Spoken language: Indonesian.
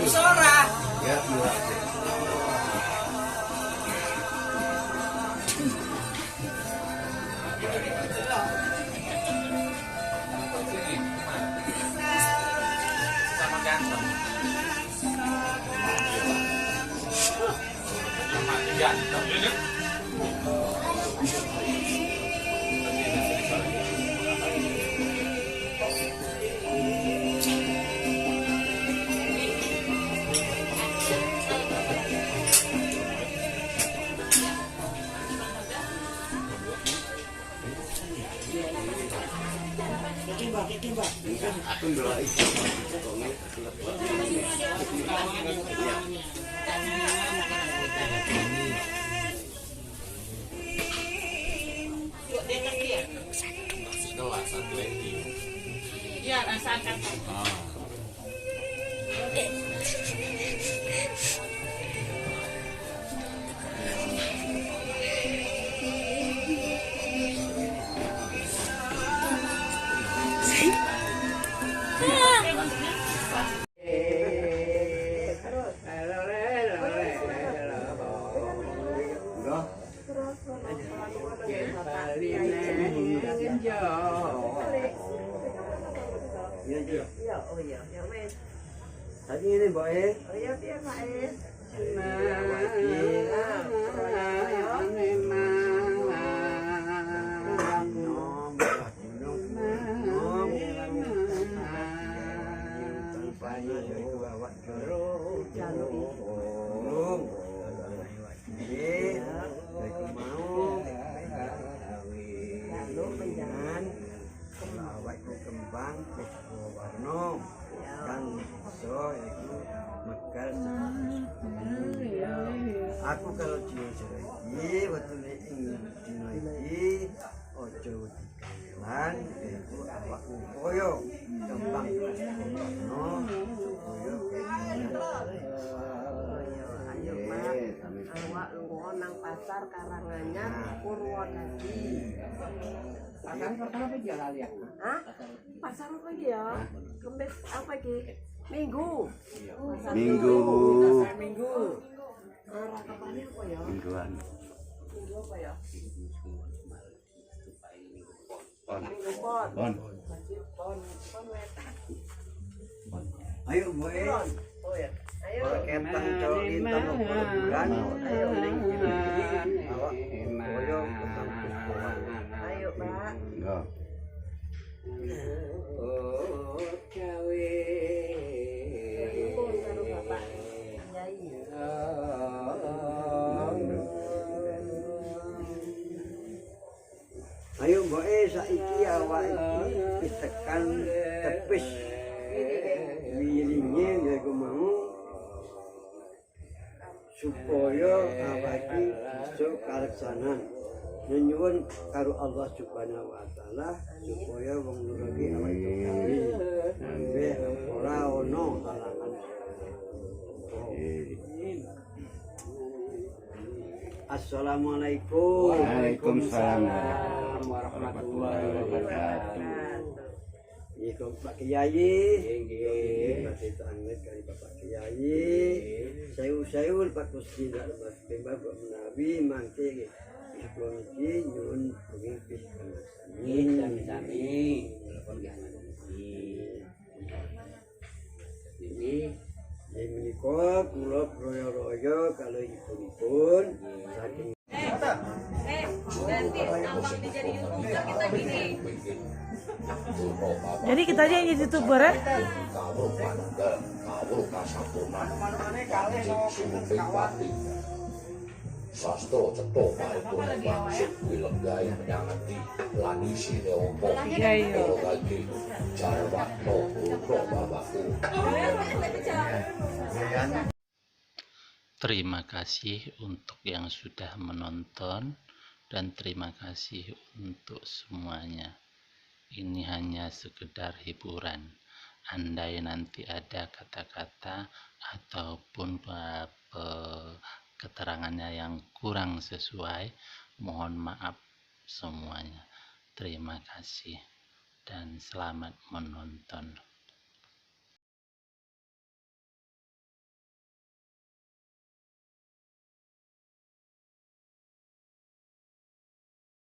Sora. Ya, Sama ganteng. Sama ganteng. aku ndelok iki. Iya, rasakan. Iya, oh iya, ya wes. Tadi ini Mbak E. Oh iya, biar Pak E. Kembang warna dan iso iku mekar aku kalau dino iki wetune ing dino iki aja wedi kan iku awakmu koyo kembang warna koyo Ayo Pak, awak lunga nang pasar Karanganyar Purwodadi. Pasar apa dia kali ya? Hah? Pasar apa iki ya? Kemis apa iki? Minggu. Pasar Minggu. Pasar Minggu. Rakapannya apa ya? mingguan. Minggu apa ya? Pon. Minggu pon. Pon. Pon wetan. Ayo Mbak E. Oh ya. Ayo. Ketang cowok intan bulan. Ayo ning iki. Awak koyo ketang bulan. Ayo Pak. Enggak. Oh, gawe. Pun karo Bapak Yai. Ayo Mbak E saiki awak iki ditekan tepis wiringe yaiku mau supaya awak iki iso kaleksanan nyuwun karo Allah Subhanahu wa taala supaya wong nuruti awak iki ambe ora ono halangan. Assalamualaikum. Waalaikumsalam warahmatullahi wabarakatuh. Iku Pak Kiai, nggih. Masih tanggit kali Bapak Kiai. Sayu-sayu Pak Gusti Mas Pembah menawi mangke kula iki nyuwun pengipis Nggih, sami-sami. Ini menika kula royo-royo kalau ibunipun saking Jadi kita aja yang jadi youtuber ya? Sastro cetha maupun maksud wilenggai menyangati lani sine opo Iya iya. lagi jarwatno putra bapakku. Terima kasih untuk yang sudah menonton dan terima kasih untuk semuanya. Ini hanya sekedar hiburan. Andai nanti ada kata-kata ataupun keterangannya yang kurang sesuai, mohon maaf semuanya. Terima kasih. dan selamat menonton.